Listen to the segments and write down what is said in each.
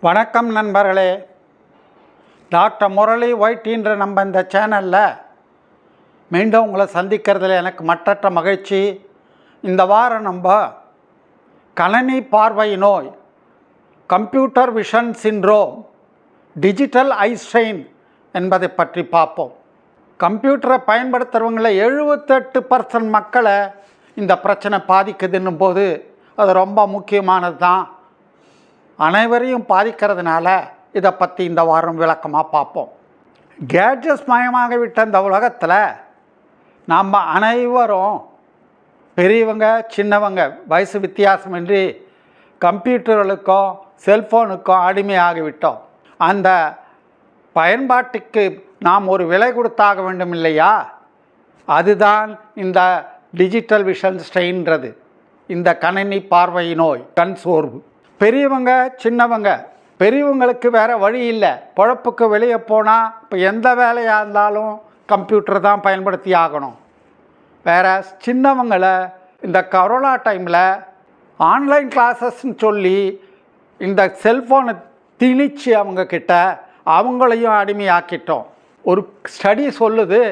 வணக்கம் நண்பர்களே. டாக்டர் முரளி ஒய்டின்ற நம்ம இந்த சேனலில் மீண்டும் உங்களை சந்திக்கிறதுல எனக்கு மற்றற்ற மகிழ்ச்சி. இந்த வாரம் நம்ம கணினி பார்வை நோய், computer vision syndrome, digital eye strain என்பதை பற்றி பார்ப்போம். கம்ப்யூட்டரை பயன்படுத்துகிறவங்கள 78% மக்களை இந்த பிரச்சனை பாதிக்குதுன்னும் போது அது ரொம்ப முக்கியமானது தான். அனைவரையும் பாதிக்கிறதுனால இதை பற்றி இந்த வாரம் விளக்கமாக பார்ப்போம். கேட்ஜெட்ஸ் மயமாக விட்ட இந்த உலகத்தில் நாம் அனைவரும் பெரியவங்க சின்னவங்க வயசு வித்தியாசமின்றி கம்ப்யூட்டர்களுக்கும் செல்ஃபோனுக்கும் அடிமையாகிவிட்டோம். அந்த பயன்பாட்டுக்கு நாம் ஒரு விலை கொடுத்தாக வேண்டும் இல்லையா? அதுதான் இந்த டிஜிட்டல் விஷன் ஸ்ட்ரெயின்றது, இந்த கணினி பார்வை நோய், கண் சோர்வு. பெரியவங்க சின்னவங்க, பெரியவங்களுக்கு வேறு வழி இல்லை. பொழப்புக்கு வெளியே போனால் இப்போ எந்த வேலையாக இருந்தாலும் கம்ப்யூட்டர் தான் பயன்படுத்தி ஆகணும். வேறு சின்னவங்களை இந்த கொரோனா டைமில் ஆன்லைன் கிளாஸஸ்ன்னு சொல்லி இந்த செல்ஃபோனை திணிச்சு அவங்கக்கிட்ட அவங்களையும் அடிமையாக்கிட்டோம். ஒரு ஸ்டடி சொல்லுது,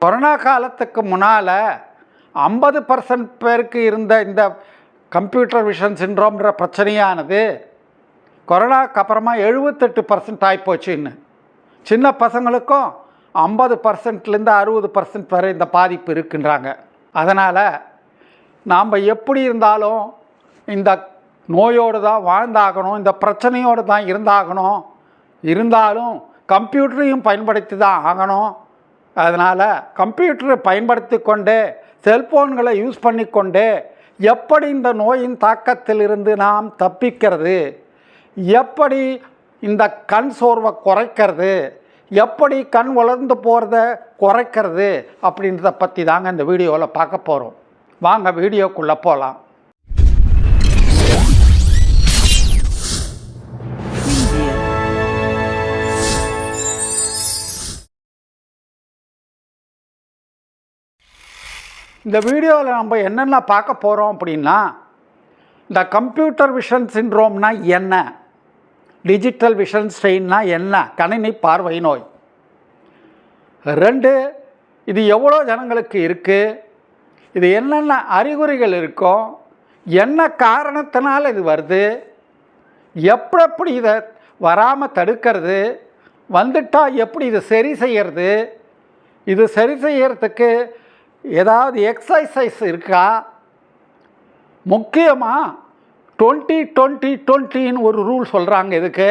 கொரோனா காலத்துக்கு முன்னால் 50% பேருக்கு இருந்த இந்த கம்ப்யூட்டர் விஷன் சிண்ட்ரோம்ன்ற பிரச்சனையானது கொரோனாக்கு அப்புறமா 78% ஆகிப்போச்சுன்னு. சின்ன பசங்களுக்கும் 50%லேருந்து 60% வரை இந்த பாதிப்பு இருக்குன்றாங்க. அதனால் நாம் எப்படி இருந்தாலும் இந்த நோயோடு தான் வாழ்ந்தாகணும், இந்த பிரச்சனையோடு தான் இருந்தாலும் கம்ப்யூட்டரையும் பயன்படுத்தி தான் ஆகணும். அதனால் கம்ப்யூட்டரை பயன்படுத்தி கொண்டே செல்ஃபோன்களை யூஸ் பண்ணிக்கொண்டே எப்படி இந்த நோயின் தாக்கத்திலிருந்து நாம் தப்பிக்கிறது, எப்படி இந்த கண் சோர்வை குறைக்கிறது, எப்படி கண் வளர்ந்து போகிறத குறைக்கிறது அப்படின்றத பற்றி தாங்க இந்த வீடியோவில் பார்க்க போகிறோம். வாங்க வீடியோக்குள்ளே போகலாம். இந்த வீடியோவில் நம்ம என்னென்ன பார்க்க போகிறோம் அப்படின்னா, இந்த கம்ப்யூட்டர் விஷன் சிண்ட்ரோம்னா என்ன, டிஜிட்டல் விஷன் ஸ்ட்ரெயின்னா என்ன, கணினி பார்வை நோய் 2, இது எவ்வளோ ஜனங்களுக்கு இருக்குது, இது என்னென்ன அறிகுறிகள் இருக்கும், என்ன காரணத்தினால் இது வருது, எப்படி இதை வராமல் தடுக்கிறது, வந்துட்டால் எப்படி இது சரி செய்கிறது, இது சரி செய்கிறதுக்கு ஏதாவது எக்ஸசைஸ் இருக்கா, முக்கியமாக 20-20-20ன்னு ஒரு ரூல் சொல்கிறாங்க இதுக்கு.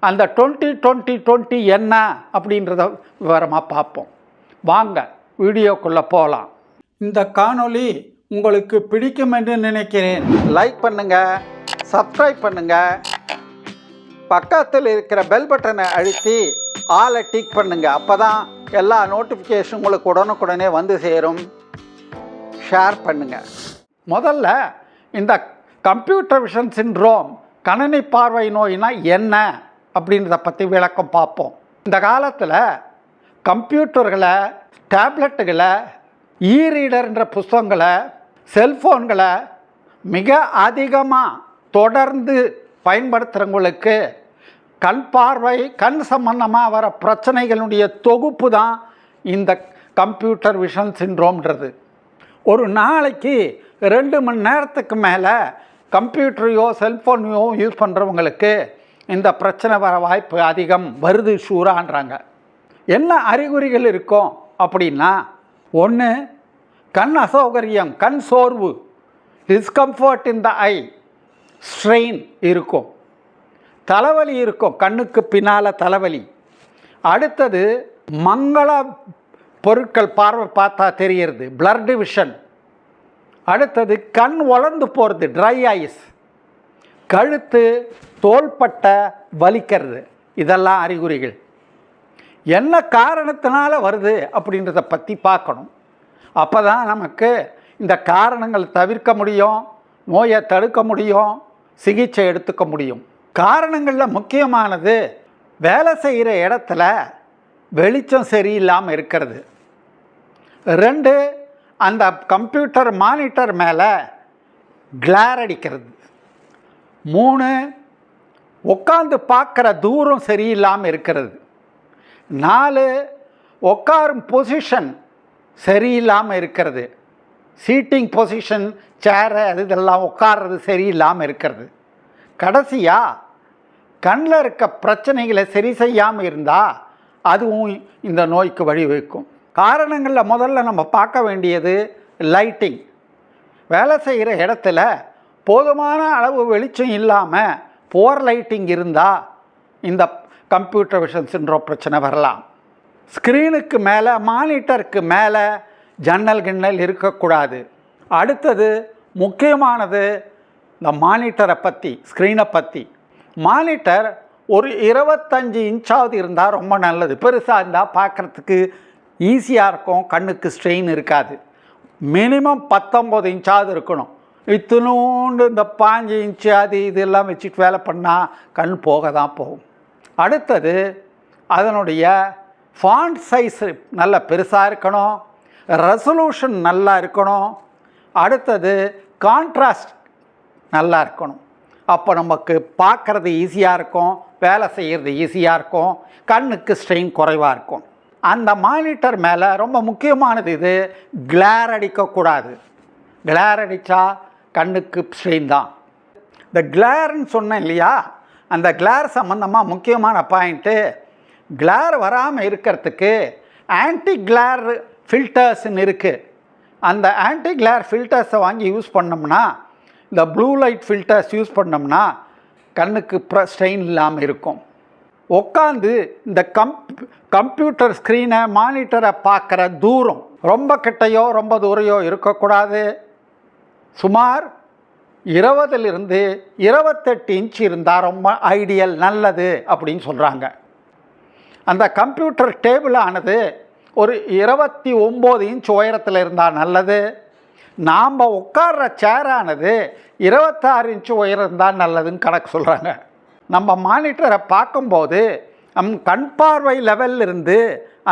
அந்த 20-20-20 என்ன அப்படின்றத விவரமாக பார்ப்போம். வாங்க வீடியோக்குள்ளே போகலாம். இந்த காணொளி உங்களுக்கு பிடிக்கும் என்று நினைக்கிறேன். லைக் பண்ணுங்கள், சப்ஸ்கிரைப் பண்ணுங்கள், பக்கத்தில் இருக்கிற பெல் பட்டனை அழுத்தி ஆலை டிக் பண்ணுங்கள். அப்போ தான் எல்லா நோட்டிஃபிகேஷன் உங்களுக்கு உடனுக்குடனே வந்து சேரும். ஷேர் பண்ணுங்கள். முதல்ல இந்த கம்ப்யூட்டர் விஷன் சிண்ட்ரோம், கணினி பார்வை நோயினா என்ன அப்படின்றத பற்றி விளக்கம் பார்ப்போம். இந்த காலத்தில் கம்ப்யூட்டர்களை, டேப்லெட்டுகளை, ரீடர்ன்ற புத்தகங்களை, செல்ஃபோன்களை மிக அதிகமாக தொடர்ந்து பயன்படுத்துகிறவங்களுக்கு கண் பார்வை, கண் சம்பந்தமாக வர பிரச்சனைகளுடைய தொகுப்பு தான் இந்த கம்ப்யூட்டர் விஷன் சிண்ட்ரோம்ன்றது. ஒரு நாளைக்கு 2 மணி நேரத்துக்கு மேலே கம்ப்யூட்டரையோ செல்ஃபோனையோ யூஸ் பண்ணுறவங்களுக்கு இந்த பிரச்சனை வர வாய்ப்பு அதிகம், வருது ஷூரான்றாங்க. என்ன அறிகுறிகள் இருக்கும் அப்படின்னா, 1, கண் அசௌகரியம், கண் சோர்வு, டிஸ்கம்ஃபர்ட் இன் த ஐ, ஸ்ட்ரெயின் இருக்கும், தலைவலி இருக்கும், கண்ணுக்கு பின்னால் தலைவலி. அடுத்தது மங்கள பொருட்கள் பார்வை பார்த்தா தெரிகிறது, பிளர்டு விஷன். அடுத்தது கண் வளர்ந்து போகிறது, ட்ரை ஐஸ். கழுத்து, தோள்பட்டை வலிக்கிறது. இதெல்லாம் அறிகுறிகள். என்ன காரணத்தினால வருது அப்படின்றத பற்றி பார்க்கணும். அப்போ தான் நமக்கு இந்த காரணங்கள் தவிர்க்க முடியும், நோயை தடுக்க முடியும், சிகிச்சை எடுத்துக்க முடியும். காரணங்களில் முக்கியமானது வேலை செய்கிற இடத்துல வெளிச்சம் சரியில்லாமல் இருக்கிறது. 2, அந்த கம்ப்யூட்டர் மானிட்டர் மேலே கிளார் அடிக்கிறது. 3, உட்காந்து பார்க்குற தூரம் சரியில்லாமல் இருக்கிறது. 4 உட்காரும் பொசிஷன் சரியில்லாமல் இருக்கிறது. சீட்டிங் பொசிஷன், சேரை அது இதெல்லாம் உட்கார்றது சரியில்லாமல் இருக்கிறது. கடைசியாக கண்ணில் இருக்க பிரச்சனைகளை சரி செய்யாமல் இருந்தால் அதுவும் இந்த நோய்க்கு வழிவகுக்கும். காரணங்களில் முதல்ல நம்ம பார்க்க வேண்டியது லைட்டிங். வேலை செய்கிற இடத்துல போதுமான அளவு வெளிச்சம் இல்லாமல் புவர் லைட்டிங் இருந்தால் இந்த கம்ப்யூட்டர் விஷன் சிண்ட்ரோம் பிரச்சனை வரலாம். ஸ்க்ரீனுக்கு மேலே, மானிட்டருக்கு மேலே ஜன்னல் கிண்ணல் இருக்கக்கூடாது. அடுத்தது முக்கியமானது இந்த மானிட்டரை பற்றி, ஸ்க்ரீனை பற்றி. மானிட்டர் ஒரு 25 இன்ச்சாவது இருந்தால் ரொம்ப நல்லது. பெருசாக இருந்தால் பார்க்குறதுக்கு ஈஸியாக இருக்கும், கண்ணுக்கு ஸ்ட்ரெயின் இருக்காது. மினிமம் 19 இன்ச்சாவது இருக்கணும். இத்தினூண்டு இந்த 5 இன்ச்சு அது இதெல்லாம் வச்சுட்டு வேலை பண்ணால் கண் போக தான் போகும். அடுத்தது அதனுடைய ஃபாண்ட் சைஸ் நல்ல பெருசாக இருக்கணும், ரெசல்யூஷன் நல்லா இருக்கணும். அடுத்தது கான்ட்ராஸ்ட் நல்லா இருக்கணும். அப்போ நமக்கு பார்க்குறது ஈஸியாக இருக்கும், வேலை செய்கிறது ஈஸியாக இருக்கும், கண்ணுக்கு ஸ்ட்ரெயின் குறைவாக இருக்கும். அந்த மானிட்டர் மேலே ரொம்ப முக்கியமானது இது, கிளேர் அடிக்கக்கூடாது. கிளேர் அடித்தா கண்ணுக்கு ஸ்ட்ரெயின் தான். இந்த கிளேர்னு சொன்னேன் இல்லையா, அந்த கிளேர் சம்மந்தமாக முக்கியமான பாயிண்ட்டு, கிளேர் வராமல் இருக்கிறதுக்கு ஆன்டி கிளேர் ஃபில்டர்ஸ்ன்னு இருக்குது. அந்த ஆன்டி கிளேர் ஃபில்டர்ஸை வாங்கி யூஸ் பண்ணோம்னா, இந்த ப்ளூ லைட் ஃபில்டர்ஸ் யூஸ் பண்ணோம்னா கண்ணுக்கு ஸ்ட்ரெயின் இல்லாமல் இருக்கும். உட்காந்து இந்த கம்ப்யூட்டர் ஸ்க்ரீனை, மானிட்டரை பார்க்குற தூரம் ரொம்ப கிட்டையோ ரொம்ப தூரையோ இருக்கக்கூடாது. சுமார் 20லிருந்து 28 இன்ச் இருந்தால் ரொம்ப ஐடியல், நல்லது அப்படின்னு சொல்கிறாங்க. அந்த கம்ப்யூட்டர் டேபிள் ஆனது ஒரு 29 இன்ச் உயரத்தில் இருந்தால் நல்லது. நாம் உட்கார்ற சேரானது 26 இன்ச்சு உயரம் இருந்தால் நல்லதுன்னு கணக்கு சொல்கிறாங்க. நம்ம மானிட்டரை பார்க்கும்போது கண் பார்வை லெவலில் இருந்து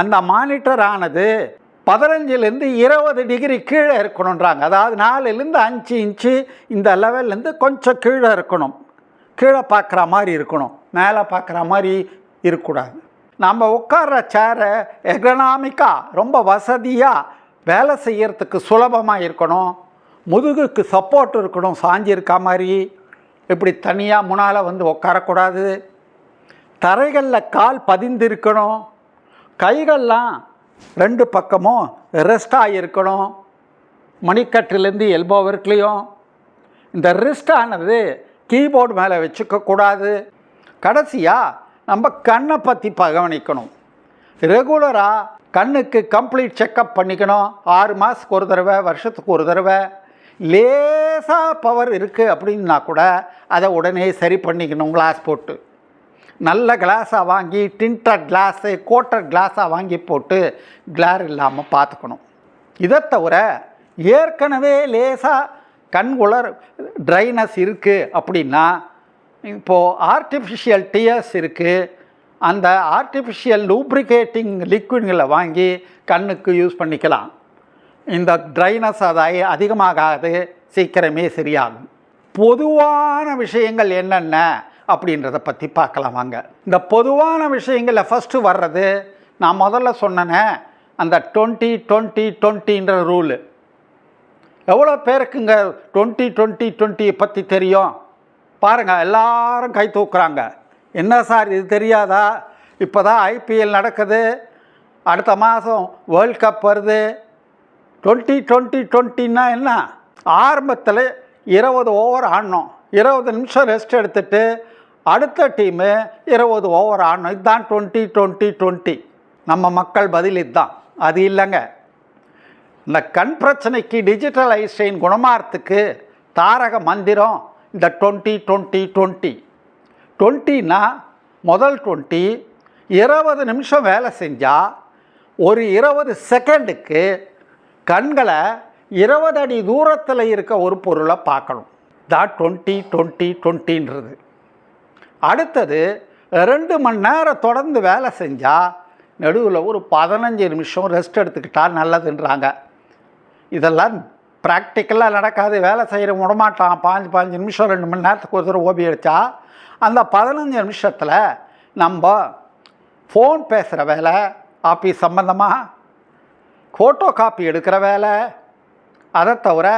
அந்த மானிட்டர் ஆனது 15லேருந்து 20 டிகிரி கீழே இருக்கணுன்றாங்க. அதாவது 4லேருந்து 5 இன்ச்சு இந்த லெவல்லேருந்து கொஞ்சம் கீழே இருக்கணும். கீழே பார்க்குற மாதிரி இருக்கணும், மேலே பார்க்குற மாதிரி இருக்கக்கூடாது. நம்ம உட்கார்ற சேரை எகனாமிக்காக ரொம்ப வசதியாக வேலை செய்யறதுக்கு சுலபமாக இருக்கணும். முதுகுக்கு சப்போர்ட் இருக்கணும், சாஞ்சிருக்கா மாதிரி. இப்படி தனியாக முன்னால் வந்து உட்காரக்கூடாது. தரைகளில் கால் பதிந்து இருக்கணும். கைகள்லாம் 2 பக்கமும் ரெஸ்ட் ஆகியிருக்கணும், மணிக்கட்டிலேருந்து எல்போ வரைக்கும். இந்த ரெஸ்ட் ஆனது கீபோர்டு மேலே வச்சுக்கக்கூடாது. கடைசியாக நம்ம கண்ணை பற்றி கவனிக்கணும். ரெகுலராக கண்ணுக்கு கம்ப்ளீட் செக்கப் பண்ணிக்கணும். 6 மாதத்துக்கு ஒரு தடவை, வருஷத்துக்கு ஒரு தடவை. லேசாக பவர் இருக்குது அப்படின்னா கூட அதை உடனே சரி பண்ணிக்கணும். கிளாஸ் போட்டு, நல்ல கிளாஸாக வாங்கி, டிண்டட் கிளாஸு, கோட்டட் கிளாஸாக வாங்கி போட்டு கிளார் இல்லாமல் பார்த்துக்கணும். இதை தவிர ஏற்கனவே லேசாக கண் உலர் ட்ரைனஸ் இருக்குது அப்படின்னா, இப்போது ஆர்டிஃபிஷியல் டியர்ஸ் இருக்குது, அந்த ஆர்டிஃபிஷியல் லூப்ரிகேட்டிங் லிக்விட்களை வாங்கி கண்ணுக்கு யூஸ் பண்ணிக்கலாம். இந்த ட்ரைனஸ் அதை அதிகமாகாது, சீக்கிரமே சரியாகும். பொதுவான விஷயங்கள் என்னென்ன அப்படின்றத பற்றி பார்க்கலாம் வாங்க. இந்த பொதுவான விஷயங்களில் ஃபஸ்ட்டு வர்றது நான் முதல்ல சொன்னேனே, அந்த 20-20-20ன்ற ரூலு. எவ்வளோ பேருக்குங்க 20-20-20 பற்றி தெரியும்? பாருங்கள், எல்லாரும் கை தூக்குறாங்க. என்ன சார் இது தெரியாதா? இப்போ தான் ஐபிஎல் நடக்குது, அடுத்த மாதம் வேர்ல்ட் கப் வருது. 20-20-20ன்னா என்ன? ஆரம்பத்தில் 20 ஓவர் ஆடணும், 20 நிமிஷம் ரெஸ்ட் எடுத்துகிட்டு அடுத்த டீமு 20 ஓவர் ஆடணும். இதுதான் 20-20-20. நம்ம மக்கள் பதில் இதுதான். அது இல்லைங்க. இந்த கண் பிரச்சனைக்கு டிஜிட்டல் ஐ ஸ்ட்ரெயின் குணமாகறதுக்கு தாரக மந்திரம் இந்த 20-20-20. 20னா முதல் 20 20 நிமிஷம் வேலை செஞ்சால் ஒரு 20 செகண்டுக்கு கண்களை 20 அடி தூரத்தில் இருக்க ஒரு பொருளை பார்க்கணும். தான் 20-20-20ன்றது. அடுத்தது 2 மணி நேரம் தொடர்ந்து வேலை செஞ்சால் நடுவில் ஒரு 15 நிமிஷம் ரெஸ்ட் எடுத்துக்கிட்டால் நல்லதுன்றாங்க. இதெல்லாம் ப்ராக்டிக்கலாக நடக்காது. வேலை செய்கிற விடமாட்டான். 5 நிமிஷம் 2 மணி நேரத்துக்கு ஒரு தடவை ஓபி அடித்தா அந்த 15 நிமிஷத்தில் நம்ம ஃபோன் பேசுகிற வேலை, ஆஃபீஸ் சம்மந்தமாக ஃபோட்டோ காப்பி எடுக்கிற வேலை, அதை தவிர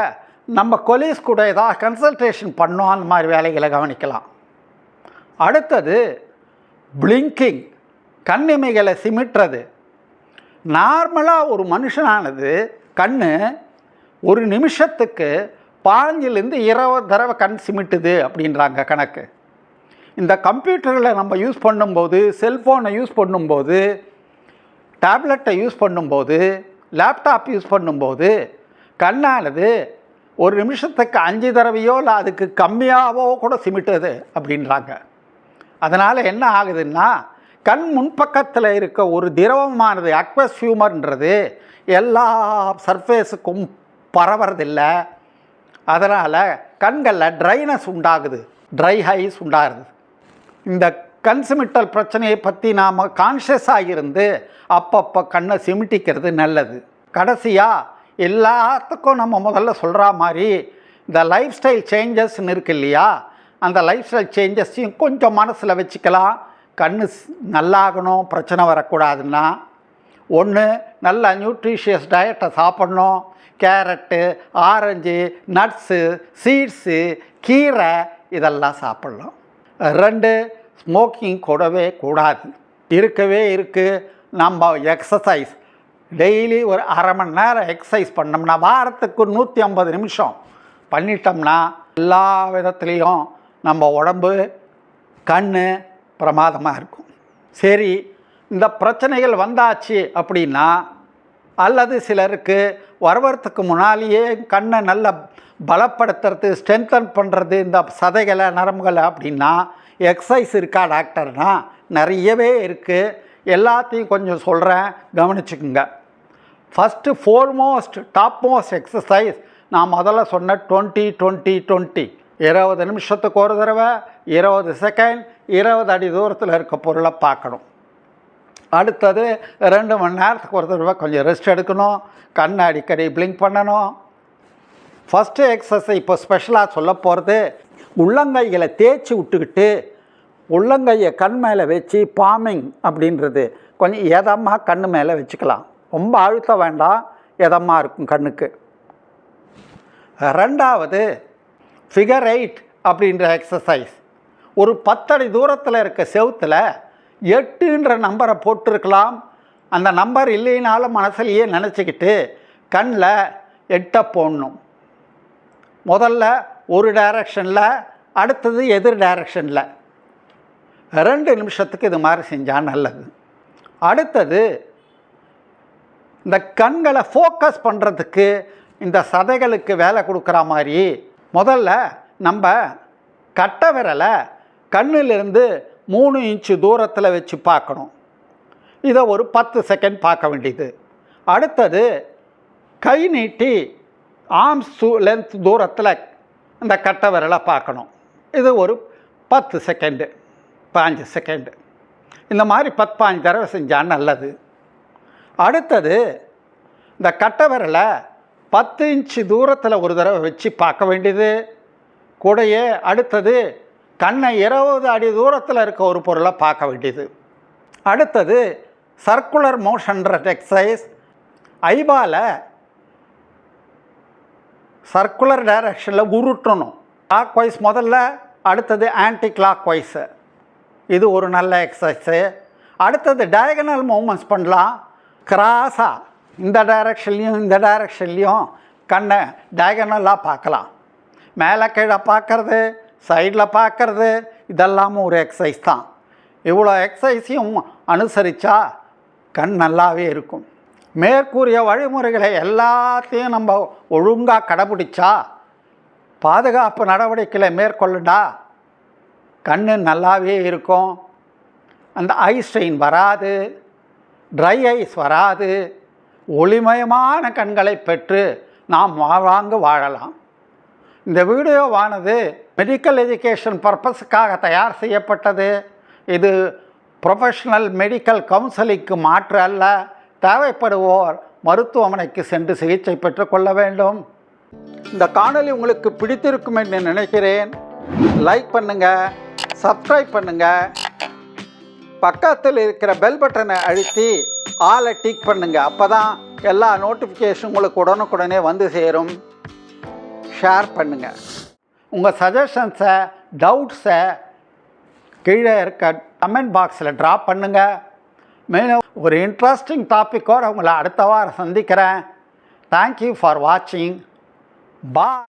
நம்ம கொலீஸ் கூட ஏதாவது கன்சல்டேஷன் பண்ணோம், அந்த மாதிரி வேலைகளை கவனிக்கலாம். அடுத்தது பிளிங்கிங், கண்ணிமைகளை சிமிட்டுறது. நார்மலாக ஒரு மனுஷனானது கண் ஒரு நிமிஷத்துக்கு 15லேருந்து 20 தடவை கண் சிமிட்டுது அப்படின்றாங்க கணக்கு. இந்த கம்ப்யூட்டரில் நம்ம யூஸ் பண்ணும்போது, செல்ஃபோனை யூஸ் பண்ணும்போது, டேப்லெட்டை யூஸ் பண்ணும்போது, லேப்டாப் யூஸ் பண்ணும்போது கண்ணானது ஒரு நிமிஷத்துக்கு 5 தடவையோ இல்லை அதுக்கு கம்மியாகவோ கூட சிமிட்டுது அப்படின்றாங்க. அதனால் என்ன ஆகுதுன்னா, கண் முன்பக்கத்தில் இருக்க ஒரு திரவமானது அக்வஸ் ஹியூமர்ன்றது எல்லா சர்ஃபேஸுக்கும் பரவறதில்லை. அதனால் கண்களில் ட்ரைனஸ் உண்டாகுது, ட்ரை ஐஸ் உண்டாகுது. இந்த கண் சிமிட்டல் பிரச்சனையை பற்றி நாம் கான்ஷியஸாக இருந்து அப்பப்போ கண்ணை சிமிட்டிக்கிறது நல்லது. கடைசியாக எல்லாத்துக்கும் நம்ம முதல்ல சொல்கிற மாதிரி இந்த லைஃப் ஸ்டைல் சேஞ்சஸ்ன்னு இருக்கு இல்லையா, அந்த லைஃப் ஸ்டைல் சேஞ்சஸையும் கொஞ்சம் மனசில் வச்சுக்கலாம். கண் நல்லாகணும், பிரச்சனை வரக்கூடாதுன்னா, ஒன்று நல்ல நியூட்ரிஷியஸ் டயட்டை சாப்பிட்ணும். கேரட்டு, ஆரஞ்சு, நட்ஸு, சீட்ஸு, கீரை இதெல்லாம் சாப்பிட்லாம். 2 ஸ்மோக்கிங் கூடவே கூடாது. இருக்கவே இருக்குது. நம்ம எக்ஸசைஸ் டெய்லி ஒரு அரை மணி நேரம் எக்ஸசைஸ் பண்ணோம்னா, வாரத்துக்கு 150 நிமிஷம் பண்ணிட்டோம்னா எல்லா விதத்துலேயும் நம்ம உடம்பு கண் பிரமாதமாக இருக்கும். சரி, இந்த பிரச்சனைகள் வந்தாச்சு அப்படின்னா, அல்லது சிலருக்கு வருவதுக்கு முன்னாலேயே கண்ணை நல்லா பலப்படுத்துறது, ஸ்ட்ரென்தன் பண்ணுறது இந்த சதைகளை, நரம்புகளை அப்படின்னா எக்ஸசைஸ் இருக்கா டாக்டர்னா நிறையவே இருக்குது. எல்லாத்தையும் கொஞ்சம் சொல்கிறேன், கவனிச்சுக்குங்க. ஃபஸ்ட்டு ஃபோர்மோஸ்ட் டாப்மோஸ்ட் எக்ஸசைஸ் நான் முதல்ல சொன்ன 20-20-20, 20 நிமிஷத்துக்கு ஒரு தடவை 20 செகண்ட் 20 அடி தூரத்தில் இருக்க பொருளை பார்க்கணும். அடுத்தது 2 மணி நேரத்துக்கு ஒரு தடவை கொஞ்சம் ரெஸ்ட் எடுக்கணும். கண்ணை அடிக்கடி பிளிங்க் பண்ணணும். ஃபஸ்ட்டு எக்ஸசைஸ் இப்போ ஸ்பெஷலாக சொல்ல போகிறது, உள்ளங்கைகளை தேய்ச்சி விட்டுக்கிட்டு உள்ளங்கையை கண் மேலே வச்சு பாமிங் அப்படின்றது கொஞ்சம் எதமாக கண் மேலே வச்சுக்கலாம். ரொம்ப அழுத்த வேண்டாம், எதமாக இருக்கும் கண்ணுக்கு. 2வது ஃபிகர் 8 அப்படின்ற எக்ஸசைஸ். ஒரு 10 அடி தூரத்தில் இருக்க செவுத்தில் 8ன்ற நம்பரை போட்டிருக்கலாம். அந்த நம்பர் இல்லைனாலும் மனசுலையே நினச்சிக்கிட்டு கண்ணில் 8 போடணும். முதல்ல ஒரு டைரக்ஷனில், அடுத்தது எதிர் டைரக்ஷனில். 2 நிமிஷத்துக்கு இது மாதிரி செஞ்சால் நல்லது. அடுத்தது இந்த கண்களை ஃபோக்கஸ் பண்ணுறதுக்கு இந்த சதைகளுக்கு வேலை கொடுக்குற மாதிரி முதல்ல நம்ம கட்டை விரலை கண்ணிலிருந்து 3 இன்ச்சு தூரத்தில் வச்சு பார்க்கணும். இதை ஒரு 10 செகண்ட் பார்க்க வேண்டியது. அடுத்தது கை நீட்டி ஆர்ம்ஸ் லென்த் தூரத்தில் இந்த கட்டை விரலை பார்க்கணும். இது ஒரு 10 செகண்டு, 5 செகண்டு. இந்த மாதிரி 10-15 தடவை செஞ்சால் நல்லது. அடுத்தது இந்த கட்டை விரலை 10 இன்ச்சு தூரத்தில் ஒரு தடவை வச்சு பார்க்க வேண்டியது. கூடையே அடுத்தது கண்ணை 20 அடி தூரத்தில் இருக்க ஒரு பொருளை பார்க்க வேண்டியது. அடுத்தது சர்க்குலர் மோஷன்ற எக்ஸசைஸ். ஐபாலை சர்க்குலர் டைரக்ஷனில் உருட்டணும். கிளாக் வைஸ் முதல்ல, அடுத்தது ஆன்டி கிளாக் வைஸு. இது ஒரு நல்ல எக்ஸசைஸு. அடுத்தது டயகனல் மூமெண்ட்ஸ் பண்ணலாம். கிராஸாக இந்த டைரக்ஷன்லேயும் இந்த டைரக்ஷன்லேயும் கண்ணை டயகனலாக பார்க்கலாம். மேலே கீழே பார்க்கறது, சைடில் பார்க்கறது, இதெல்லாமும் ஒரு எக்ஸசைஸ் தான். இவ்வளோ எக்ஸசைஸையும் அனுசரித்தா கண் நல்லாவே இருக்கும். மேற்கூறிய வழிமுறைகளை எல்லாத்தையும் நம்ம ஒழுங்காக கடைப்பிடிச்சா, பாதுகாப்பு நடவடிக்கைகளை மேற்கொள்ளண்டா கண் நல்லாவே இருக்கும். அந்த ஐ ஸ்ட்ரெயின் வராது, ட்ரை ஐஸ் வராது, ஒளிமயமான கண்களை பெற்று நாம் வாழ்வாங்கு வாழலாம். இந்த வீடியோவானது மெடிக்கல் எஜுகேஷன் பர்பஸுக்காக தயார் செய்யப்பட்டது. இது ப்ரொஃபஷனல் மெடிக்கல் கவுன்சிலிங்க்கு மாற்று அல்ல. தேவைப்படுவோர் மருத்துவமனைக்கு சென்று சிகிச்சை பெற்றுக்கொள்ள வேண்டும். இந்த காணொளி உங்களுக்கு பிடித்திருக்கும் என்று நினைக்கிறேன். லைக் பண்ணுங்கள், சப்ஸ்கிரைப் பண்ணுங்கள். பக்கத்தில் இருக்கிற பெல் பட்டனை அழுத்தி ஆலை டிக் பண்ணுங்கள். அப்போ தான் எல்லா நோட்டிஃபிகேஷன் உங்களுக்கு உடனுக்குடனே வந்து சேரும். ஷேர் பண்ணுங்கள். உங்கள் சஜஷன்ஸை, டவுட்ஸை கீழே இருக்க கமெண்ட் பாக்ஸில் ட்ராப் பண்ணுங்கள். மேலும் ஒரு இன்ட்ரெஸ்டிங் டாப்பிக்கோடு உங்களை அடுத்த வாரம் சந்திக்கிறேன். தேங்க்யூ ஃபார் வாட்சிங். பாய்.